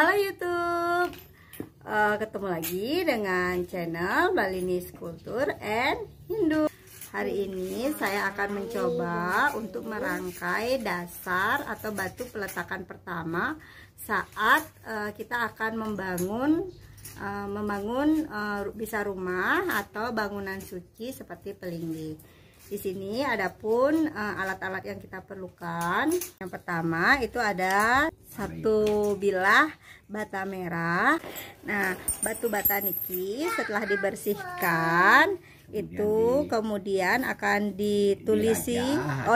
Halo YouTube, ketemu lagi dengan channel Balini Skulpture and Hindu. Hari ini saya akan mencoba untuk merangkai dasar atau batu peletakan pertama saat kita akan membangun bisa rumah atau bangunan suci seperti Pelinggi. Di sini adapun alat-alat yang kita perlukan. Yang pertama itu ada satu bilah bata merah. Nah, batu bata niki setelah dibersihkan itu kemudian akan ditulisi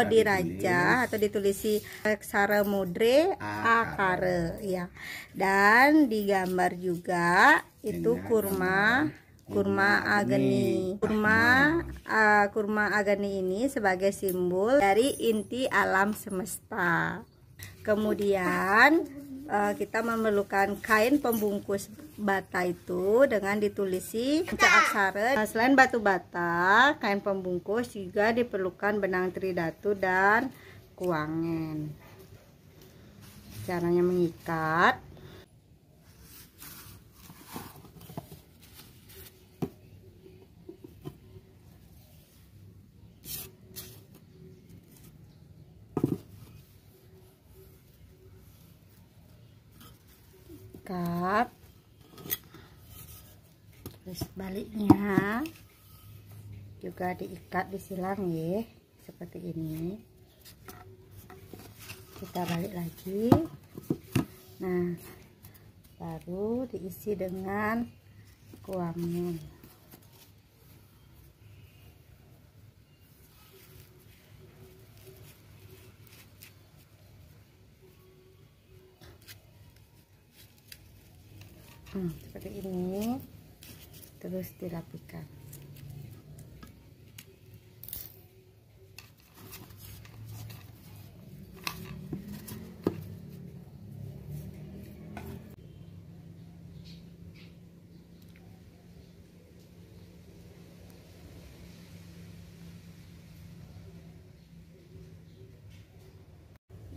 diraja atau ditulisi aksara mudre akare ya. Dan digambar juga itu kurma ageni. Kurma ageni ini sebagai simbol dari inti alam semesta. Kemudian kita memerlukan kain pembungkus bata itu dengan ditulisi aksara. Selain batu bata, kain pembungkus juga diperlukan benang tridatu dan kuangen. Caranya mengikat. Ikat, terus baliknya juga diikat, disilang ya, seperti ini. Kita balik lagi. Nah, baru diisi dengan kuangen. Seperti ini, terus dirapikan.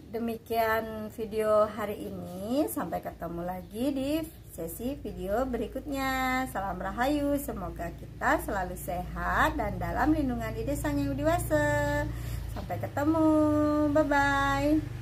Demikian video hari ini, sampai ketemu lagi di sesi video berikutnya. Salam rahayu, semoga kita selalu sehat dan dalam lindungan Ide Sang Yang Widiwasa. Sampai ketemu, bye bye.